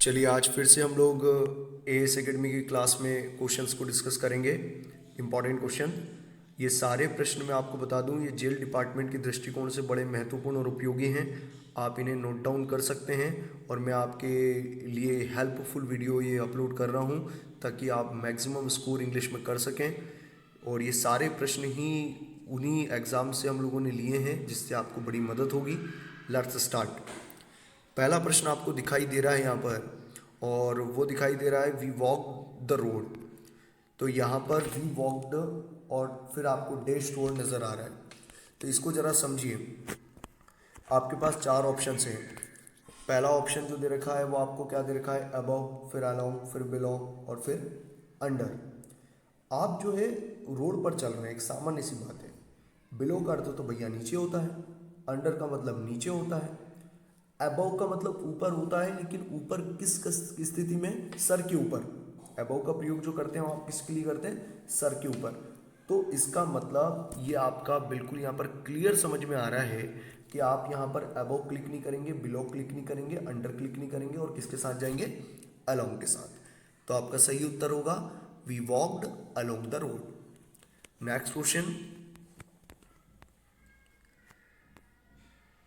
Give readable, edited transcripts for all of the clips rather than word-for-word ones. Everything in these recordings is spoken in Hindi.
चलिए आज फिर से हम लोग एएस एकेडमी की क्लास में क्वेश्चंस को डिस्कस करेंगे। इम्पॉर्टेंट क्वेश्चन, ये सारे प्रश्न मैं आपको बता दूं, ये जेल डिपार्टमेंट की दृष्टिकोण से बड़े महत्वपूर्ण और उपयोगी हैं। आप इन्हें नोट डाउन कर सकते हैं और मैं आपके लिए हेल्पफुल वीडियो ये अपलोड कर रहा हूं ताकि आप मैक्सिमम स्कोर इंग्लिश में कर सकें। और ये सारे प्रश्न ही उन्हीं एग्ज़ाम से हम लोगों ने लिए हैं जिससे आपको बड़ी मदद होगी। Let's start. पहला प्रश्न आपको दिखाई दे रहा है यहाँ पर, और वो दिखाई दे रहा है वी वॉक द रोड। तो यहाँ पर वी वॉकड और फिर आपको डैश रोड नज़र आ रहा है। तो इसको ज़रा समझिए। आपके पास चार ऑप्शंस हैं। पहला ऑप्शन जो दे रखा है वो आपको क्या दे रखा है, अबव, फिर अलोंग, फिर बिलो और फिर अंडर। आप जो है रोड पर चल रहे हैं, एक सामान्य सी बात है। बिलो का अर्थ तो भैया नीचे होता है, अंडर का मतलब नीचे होता है, अबव का मतलब ऊपर होता है, लेकिन ऊपर किस स्थिति में, सर के ऊपर। अबव का प्रयोग जो करते हैं आप किसके लिए करते हैं, सर के ऊपर। तो इसका मतलब ये आपका बिल्कुल यहाँ पर क्लियर समझ में आ रहा है कि आप यहाँ पर अबव क्लिक नहीं करेंगे, बिलो क्लिक नहीं करेंगे, अंडर क्लिक नहीं करेंगे और किसके साथ जाएंगे, अलोंग के साथ। तो आपका सही उत्तर होगा we walked along the road. Next question,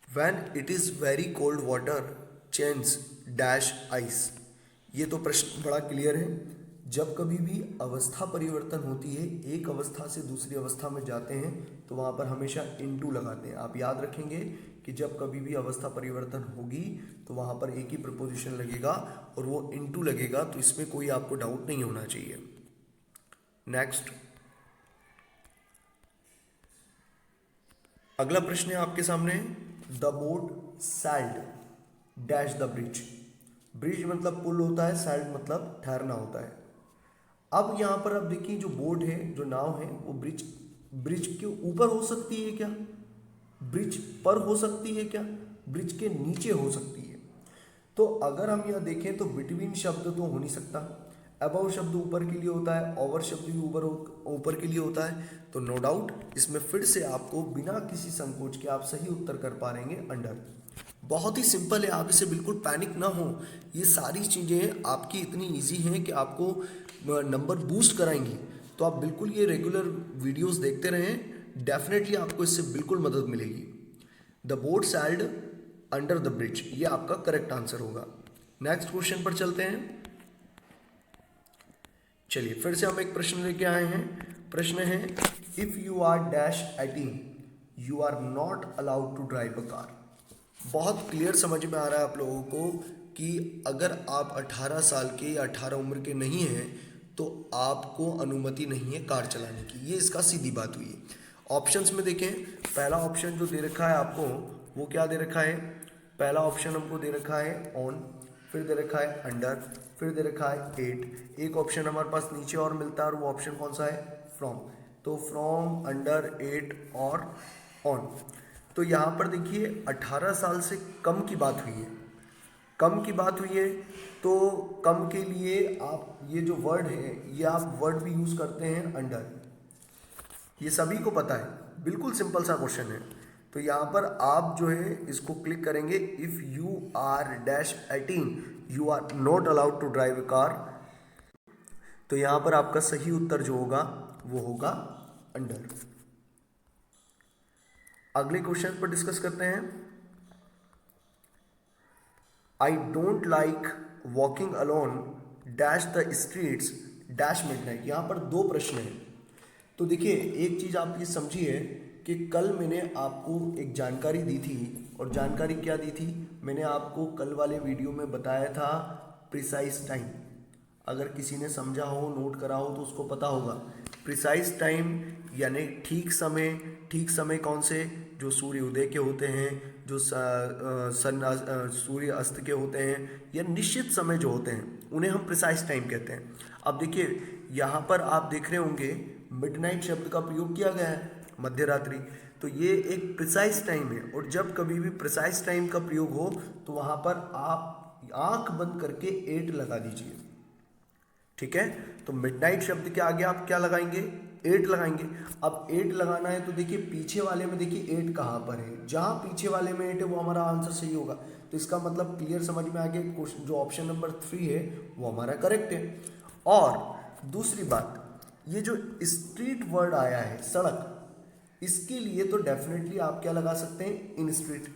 When it is very cold water change dash ice। ये तो प्रश्न बड़ा क्लियर है। जब कभी भी अवस्था परिवर्तन होती है, एक अवस्था से दूसरी अवस्था में जाते हैं, तो वहाँ पर हमेशा इनटू लगाते हैं। आप याद रखेंगे कि जब कभी भी अवस्था परिवर्तन होगी तो वहाँ पर एक ही प्रपोजिशन लगेगा और वो इनटू लगेगा, तो इसमें कोई आपको डाउट नहीं होना चाहिए। नेक्स्ट, अगला प्रश्न है आपके सामने, the boat sailed dash the bridge. Bridge मतलब पुल होता है, सैल्ड मतलब ठहरना होता है। अब यहां पर आप देखिए, जो बोट है, जो नाव है, वो ब्रिज ब्रिज के ऊपर हो सकती है क्या, ब्रिज पर हो सकती है क्या, ब्रिज के नीचे हो सकती है। तो अगर हम यह देखें तो बिटवीन शब्द तो हो नहीं सकता, अबव शब्द ऊपर के लिए होता है, ओवर शब्द भी ऊपर के लिए होता है। तो नो डाउट इसमें फिर से आपको बिना किसी संकोच के आप सही उत्तर कर पा रहेंगे, अंडर। बहुत ही सिंपल है, आप इसे बिल्कुल पैनिक ना हो। ये सारी चीज़ें आपकी इतनी इजी हैं कि आपको नंबर बूस्ट कराएंगी। तो आप बिल्कुल ये रेगुलर वीडियोस देखते रहें, डेफिनेटली आपको इससे बिल्कुल मदद मिलेगी। The boat sailed under the bridge, ये आपका करेक्ट आंसर होगा। नेक्स्ट क्वेश्चन पर चलते हैं। चलिए फिर से हम एक प्रश्न लेके आए हैं। प्रश्न है, if you are dash 18 you are not allowed to drive a car. बहुत क्लियर समझ में आ रहा है आप लोगों को कि अगर आप 18 साल के या 18 उम्र के नहीं हैं तो आपको अनुमति नहीं है कार चलाने की। ये इसका सीधी बात हुई है। ऑप्शंस में देखें, पहला ऑप्शन जो दे रखा है आपको, वो क्या दे रखा है, पहला ऑप्शन हमको दे रखा है ऑन, फिर दे रखा है अंडर, फिर दे रखा है 8। एक ऑप्शन हमारे पास नीचे और मिलता है और वो ऑप्शन कौन सा है, फ्रॉम। तो फ्रॉम, अंडर, 8 और ऑन। तो यहाँ पर देखिए 18 साल से कम की बात हुई है, कम की बात हुई है। तो कम के लिए आप ये जो वर्ड है, ये आप वर्ड भी यूज़ करते हैं अंडर, ये सभी को पता है, बिल्कुल सिंपल सा क्वेश्चन है। तो यहाँ पर आप जो है इसको क्लिक करेंगे, if you are dash 18 you are not allowed to drive a car. तो यहाँ पर आपका सही उत्तर जो होगा वो होगा अंडर। अगले क्वेश्चन पर डिस्कस करते हैं। I don't like walking alone dash the streets dash midnight. यहाँ पर दो प्रश्न हैं। तो देखिए एक चीज़ आप ये समझिए कि कल मैंने आपको एक जानकारी दी थी, और जानकारी क्या दी थी, मैंने आपको कल वाले वीडियो में बताया था प्रिसाइज टाइम। अगर किसी ने समझा हो, नोट करा हो तो उसको पता होगा। प्रिसाइज टाइम यानी ठीक समय। ठीक समय कौन से, जो सूर्य उदय के होते हैं, जो सूर्य अस्त के होते हैं, या निश्चित समय जो होते हैं, उन्हें हम प्रिसाइज टाइम कहते हैं। अब देखिए यहाँ पर आप देख रहे होंगे मिडनाइट शब्द का प्रयोग किया गया है, मध्य रात्रि। तो ये एक प्रिसाइज टाइम है, और जब कभी भी प्रिसाइज टाइम का प्रयोग हो तो वहाँ पर आप आंख बंद करके 8 लगा दीजिए, ठीक है। तो मिडनाइट शब्द के आगे आप क्या लगाएंगे, 8 लगाएंगे। अब 8 लगाना है तो देखिए पीछे वाले में देखिए 8 कहाँ पर है, जहाँ पीछे वाले में 8 है वो हमारा आंसर सही होगा। तो इसका मतलब क्लियर समझ में आ गया, क्वेश्चन जो ऑप्शन नंबर 3 है वो हमारा करेक्ट है। और दूसरी बात, ये जो स्ट्रीट वर्ड आया है सड़क, इसके लिए तो डेफिनेटली आप क्या लगा सकते हैं, इन स्ट्रीट,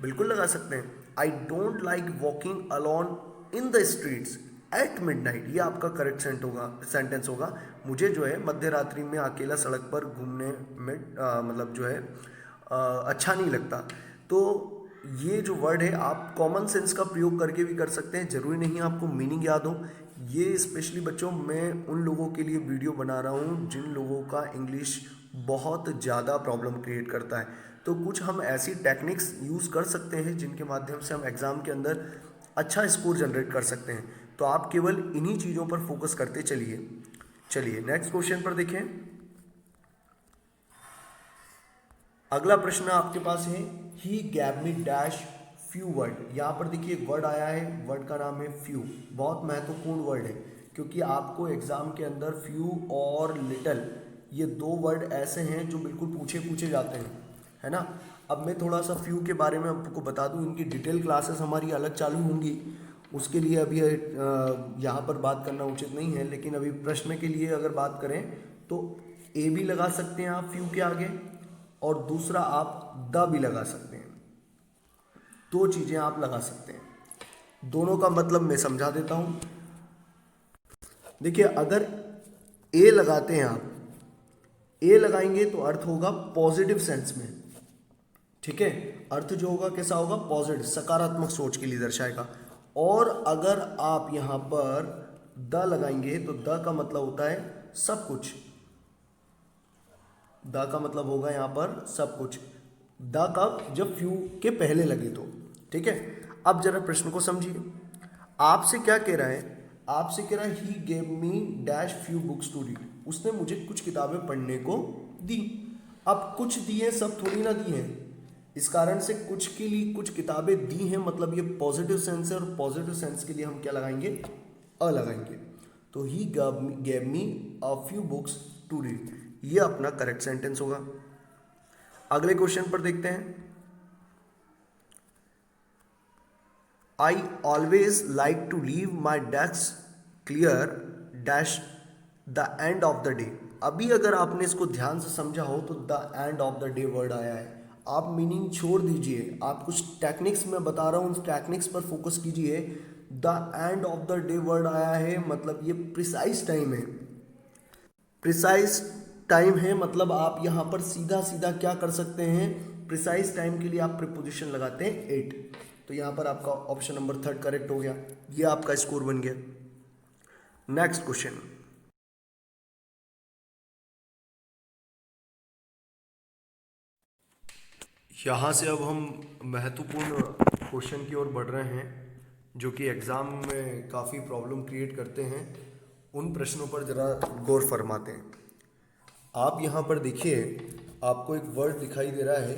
बिल्कुल लगा सकते हैं। I don't like walking alone in the streets at midnight, ये आपका करेक्ट सेंटेंस होगा। मुझे जो है मध्य रात्रि में अकेला सड़क पर घूमने में मतलब जो है अच्छा नहीं लगता। तो ये जो वर्ड है आप कॉमन सेंस का प्रयोग करके भी कर सकते हैं, जरूरी नहीं आपको मीनिंग याद हो। ये स्पेशली बच्चों मैं उन लोगों के लिए वीडियो बना रहा हूँ जिन लोगों का इंग्लिश बहुत ज़्यादा प्रॉब्लम क्रिएट करता है। तो कुछ हम ऐसी टेक्निक्स यूज़ कर सकते हैं जिनके माध्यम से हम एग्ज़ाम के अंदर अच्छा स्कोर जनरेट कर सकते हैं। तो आप केवल इन्हीं चीज़ों पर फोकस करते चलिए। चलिए नेक्स्ट क्वेश्चन पर देखें। अगला प्रश्न आपके पास है, he gave me dash few word. यहाँ पर देखिए एक वर्ड आया है, वर्ड का नाम है फ्यू। बहुत महत्वपूर्ण वर्ड है क्योंकि आपको एग्जाम के अंदर फ्यू और लिटल, ये दो वर्ड ऐसे हैं जो बिल्कुल पूछे जाते हैं, है ना। अब मैं थोड़ा सा फ्यू के बारे में आपको बता दूं, इनकी डिटेल क्लासेस हमारी अलग चालू होंगी, उसके लिए अभी यहाँ पर बात करना उचित नहीं है। लेकिन अभी प्रश्न के लिए अगर बात करें तो ए भी लगा सकते हैं आप फ्यू के आगे, और दूसरा आप द भी लगा सकते हैं। दो चीज़ें आप लगा सकते हैं, दोनों का मतलब मैं समझा देता हूं। देखिए अगर ए लगाते हैं आप, ए लगाएंगे तो अर्थ होगा पॉजिटिव सेंस में, ठीक है। अर्थ जो होगा कैसा होगा, पॉजिटिव, सकारात्मक सोच के लिए दर्शाएगा। और अगर आप यहां पर द लगाएंगे तो द का मतलब होता है सब कुछ, द का मतलब होगा यहां पर सब कुछ। द का जब फ्यू के पहले लगे तो, ठीक है। अब जरा प्रश्न को समझिए, आपसे क्या कह रहा है, आपसे कह रहा है he gave me dash few books to read, उसने मुझे कुछ किताबें पढ़ने को दी। अब कुछ दिए, सब थोड़ी ना दी हैं, इस कारण से कुछ के लिए कुछ किताबें दी हैं, मतलब ये पॉजिटिव सेंस है, और पॉजिटिव सेंस के लिए हम क्या लगाएंगे, अ लगाएंगे। तो he gave me a few books to read, ये अपना करेक्ट सेंटेंस होगा। अगले क्वेश्चन पर देखते हैं। I always like to leave my desk clear dash the end of the day. अभी अगर आपने इसको ध्यान से समझा हो तो the end of the day word आया है, आप मीनिंग छोड़ दीजिए, आप कुछ टेक्निक्स में बता रहा हूं, उस टेक्निक्स पर फोकस कीजिए। The end of the day word आया है, मतलब ये प्रिसाइज टाइम है, प्रिसाइज टाइम है, मतलब आप यहां पर सीधा सीधा क्या कर सकते हैं, प्रिसाइज टाइम के लिए आप प्रीपोजिशन लगाते हैं 8। तो यहां पर आपका ऑप्शन नंबर 3 करेक्ट हो गया, ये आपका स्कोर बन गया। नेक्स्ट क्वेश्चन, यहाँ से अब हम महत्वपूर्ण क्वेश्चन की ओर बढ़ रहे हैं जो कि एग्ज़ाम में काफ़ी प्रॉब्लम क्रिएट करते हैं। उन प्रश्नों पर ज़रा गौर फरमाते हैं। आप यहाँ पर देखिए, आपको एक वर्ड दिखाई दे रहा है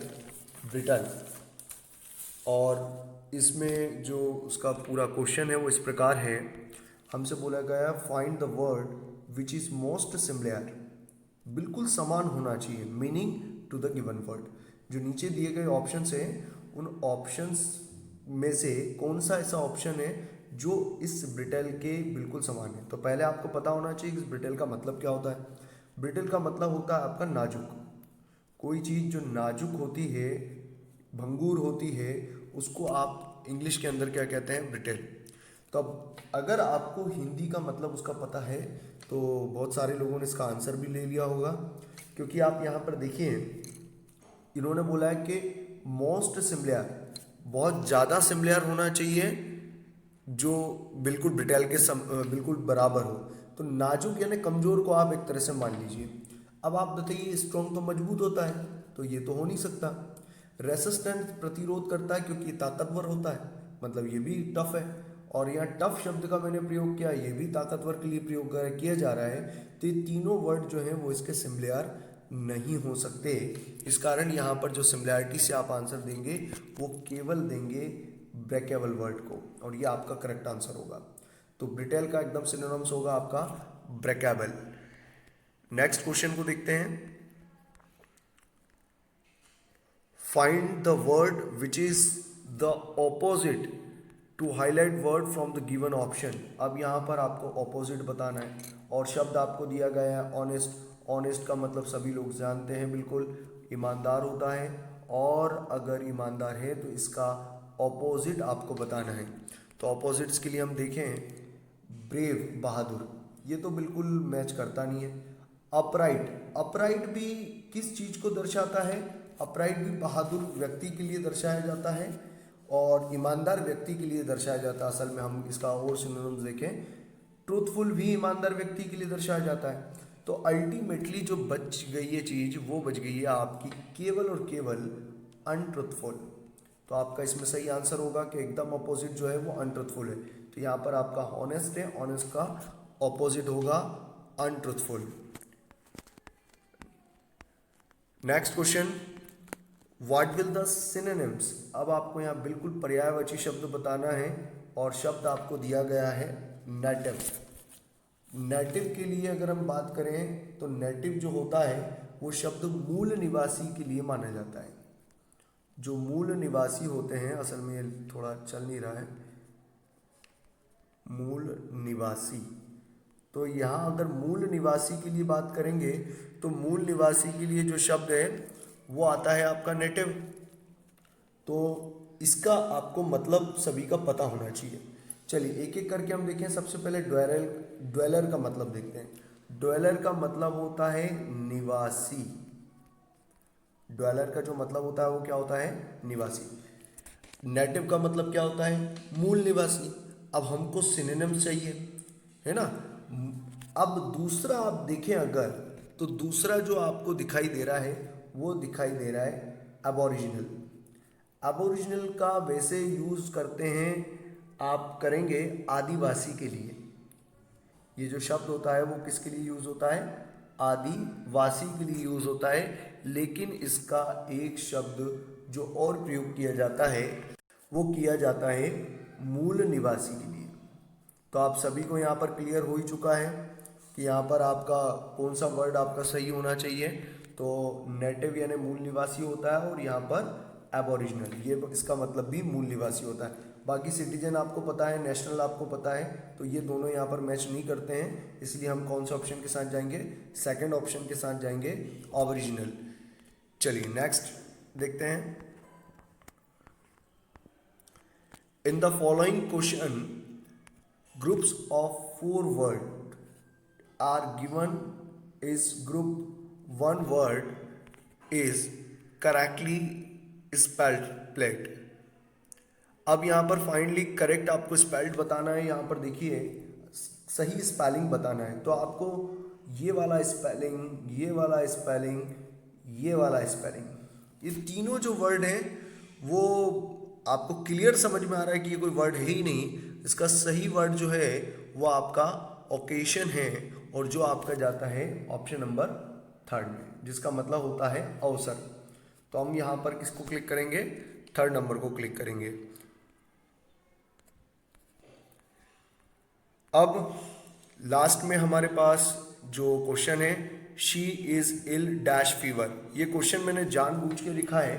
ब्रिटल, और इसमें जो उसका पूरा क्वेश्चन है वो इस प्रकार है, हमसे बोला गया find the word which is most similar, बिल्कुल समान होना चाहिए, meaning to the given word. जो नीचे दिए गए ऑप्शंस हैं उन ऑप्शंस में से कौन सा ऐसा ऑप्शन है जो इस ब्रिटेल के बिल्कुल समान है। तो पहले आपको पता होना चाहिए कि इस ब्रिटेल का मतलब क्या होता है। ब्रिटेल का मतलब होता है आपका नाजुक, कोई चीज़ जो नाजुक होती है, भंगूर होती है, उसको आप इंग्लिश के अंदर क्या कहते हैं, ब्रिटेल। तो अब अगर आपको हिंदी का मतलब उसका पता है तो बहुत सारे लोगों ने इसका आंसर भी ले लिया होगा, क्योंकि आप यहाँ पर देखिए इन्होंने बोला है कि मोस्ट सिमिलर, बहुत ज़्यादा सिमिलर होना चाहिए जो बिल्कुल ब्रिटेल के बिल्कुल बराबर हो। तो नाजुक यानी कमज़ोर को आप एक तरह से मान लीजिए। अब आप बताइए स्ट्रॉन्ग तो मजबूत होता है, तो ये तो हो नहीं सकता। रेसिस्टेंट प्रतिरोध करता है क्योंकि ताकतवर होता है, मतलब ये भी टफ है। और यहाँ टफ शब्द का मैंने प्रयोग किया, ये भी ताकतवर के लिए प्रयोग किया जा रहा है। तो ये तीनों वर्ड जो हैं वो इसके सिमिलर नहीं हो सकते। इस कारण यहाँ पर जो सिमिलैरिटी से आप आंसर देंगे वो केवल देंगे ब्रेकेबल वर्ड को, और ये आपका करेक्ट आंसर होगा। तो ब्रिटेल का एकदम सिनोनिम्स होगा आपका ब्रेकेबल। नेक्स्ट क्वेश्चन को देखते हैं। Find the word which is the opposite to highlight word from the given option. अब यहाँ पर आपको ऑपोजिट बताना है और शब्द आपको दिया गया है ऑनेस्ट। ऑनेस्ट का मतलब सभी लोग जानते हैं, बिल्कुल ईमानदार होता है, और अगर ईमानदार है तो इसका ऑपोजिट आपको बताना है। तो ऑपोजिट्स के लिए हम देखें, ब्रेव बहादुर, ये तो बिल्कुल मैच करता नहीं है। अपराइट, अपराइट भी किस चीज़ को दर्शाता है? अपराइट भी बहादुर व्यक्ति के लिए दर्शाया जाता है और ईमानदार व्यक्ति के लिए दर्शाया जाता है। असल में हम इसका और सिनोनिम्स देखें, ट्रूथफुल भी ईमानदार व्यक्ति के लिए दर्शाया जाता है। तो अल्टीमेटली जो बच गई ये चीज़, वो बच गई है आपकी केवल और केवल अनट्रूथफुल। तो आपका इसमें सही आंसर होगा कि एकदम अपोजिट जो है वो अनट्रूथफुल है। तो यहाँ पर आपका ऑनेस्ट है, ऑनेस्ट का ऑपोजिट होगा untruthful. Next question, what will the synonyms. अब आपको यहाँ बिल्कुल पर्यायवाची शब्द बताना है और शब्द आपको दिया गया है नेटिव। नेटिव के लिए अगर हम बात करें तो नेटिव जो होता है वो शब्द मूल निवासी के लिए माना जाता है। जो मूल निवासी होते हैं, असल में ये थोड़ा चल नहीं रहा है, मूल निवासी। तो यहाँ अगर मूल निवासी के लिए बात करेंगे तो मूल निवासी के लिए जो शब्द है वो आता है आपका नेटिव। तो इसका आपको मतलब सभी का पता होना चाहिए। चलिए एक एक करके हम देखें। सबसे पहले ड्वेलर का मतलब देखते हैं। ड्वेलर का मतलब होता है निवासी। ड्वेलर का जो मतलब होता है वो क्या होता है? निवासी। नेटिव का मतलब क्या होता है? मूल निवासी। अब हमको सिनोनिम चाहिए, है ना। अब दूसरा आप देखें अगर, तो दूसरा जो आपको दिखाई दे रहा है वो दिखाई दे रहा है एबोरिजिनल। एबोरिजिनल का वैसे यूज़ करते हैं, आप करेंगे आदिवासी के लिए। ये जो शब्द होता है वो किसके लिए यूज़ होता है? आदिवासी के लिए यूज़ होता है। लेकिन इसका एक शब्द जो और प्रयोग किया जाता है वो किया जाता है मूल निवासी के लिए। तो आप सभी को यहाँ पर क्लियर हो ही चुका है कि यहाँ पर आपका कौन सा वर्ड आपका सही होना चाहिए। तो नेटिव यानी मूल निवासी होता है और यहाँ पर एबोरिजिनल, ये इसका मतलब भी मूल निवासी होता है। बाकी सिटीजन आपको पता है, नेशनल आपको पता है, तो ये दोनों यहाँ पर मैच नहीं करते हैं। इसलिए हम कौन सा ऑप्शन के साथ जाएंगे? सेकंड ऑप्शन के साथ जाएंगे, ओरिजिनल। चलिए नेक्स्ट देखते हैं। In the following question groups of 4 word are given is group 1 word is correctly spelled plate. अब यहाँ पर फाइनली करेक्ट आपको स्पेल्ड बताना है। यहाँ पर देखिए सही स्पेलिंग बताना है। तो आपको ये वाला स्पेलिंग, ये वाला स्पेलिंग, ये वाला स्पेलिंग, ये तीनों जो वर्ड हैं वो आपको क्लियर समझ में आ रहा है कि ये कोई वर्ड है ही नहीं। इसका सही वर्ड जो है वो आपका ओकेशन है और जो आपका जाता है ऑप्शन नंबर 3 में, जिसका मतलब होता है अवसर। तो हम यहाँ पर किसको क्लिक करेंगे? 3rd नंबर को क्लिक करेंगे। अब लास्ट में हमारे पास जो क्वेश्चन है, she is ill dash fever. ये क्वेश्चन मैंने जानबूझ के लिखा है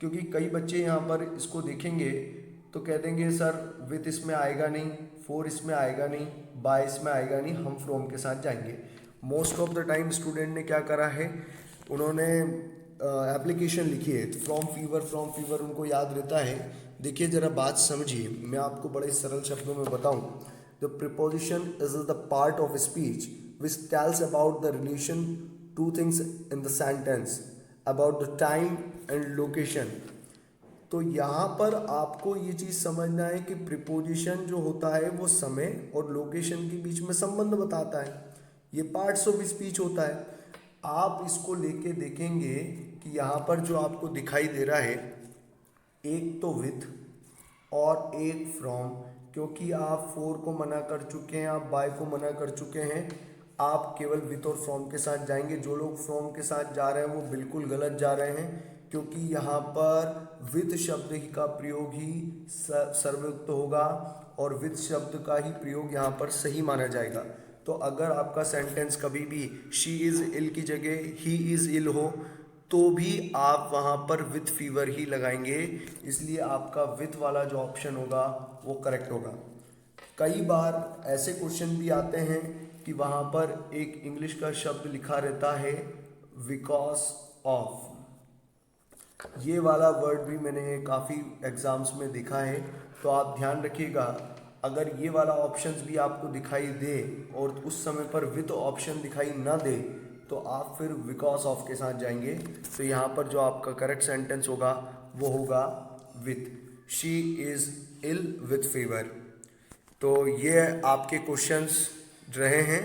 क्योंकि कई बच्चे यहाँ पर इसको देखेंगे तो कह देंगे सर विथ इसमें आएगा नहीं, फॉर इसमें आएगा नहीं, बाय इसमें आएगा नहीं, हम फ्रॉम के साथ जाएंगे। Most of the time student ने क्या करा है, उन्होंने एप्लीकेशन लिखी है फ्रॉम फीवर उनको याद रहता है। देखिए ज़रा बात समझिए, मैं आपको बड़े सरल शब्दों में बताऊं। The preposition is the part of speech which tells about the relation two things in the sentence about the time and location. तो यहाँ पर आपको ये चीज़ समझना है कि प्रीपोजिशन जो होता है वो समय और लोकेशन के बीच में संबंध बताता है। ये पार्ट्स ऑफ स्पीच होता है। आप इसको लेके देखेंगे कि यहाँ पर जो आपको दिखाई दे रहा है, एक तो विथ और एक फ्रॉम, क्योंकि आप फॉर को मना कर चुके हैं, आप बाय को मना कर चुके हैं, आप केवल विथ और फ्रॉम के साथ जाएंगे। जो लोग फ्रॉम के साथ जा रहे हैं वो बिल्कुल गलत जा रहे हैं, क्योंकि यहाँ पर विथ शब्द का प्रयोग ही सर्वयुक्त होगा और विथ शब्द का ही प्रयोग यहाँ पर सही माना जाएगा। तो अगर आपका सेंटेंस कभी भी शी इज़ इल की जगह ही इज़ इल हो तो भी आप वहाँ पर विथ फीवर ही लगाएंगे, इसलिए आपका विथ वाला जो ऑप्शन होगा वो करेक्ट होगा। कई बार ऐसे क्वेश्चन भी आते हैं कि वहाँ पर एक इंग्लिश का शब्द लिखा रहता है बिकॉज ऑफ, ये वाला वर्ड भी मैंने काफ़ी एग्ज़ाम्स में देखा है। तो आप ध्यान रखिएगा, अगर ये वाला ऑप्शंस भी आपको दिखाई दे और उस समय पर विथ ऑप्शन दिखाई ना दे तो आप फिर बिकॉज ऑफ के साथ जाएंगे। तो यहाँ पर जो आपका करेक्ट सेंटेंस होगा वो होगा with, she is ill with fever. तो ये आपके क्वेश्चंस रहे हैं।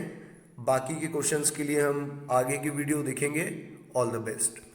बाकी के क्वेश्चंस के लिए हम आगे की वीडियो देखेंगे। All the best.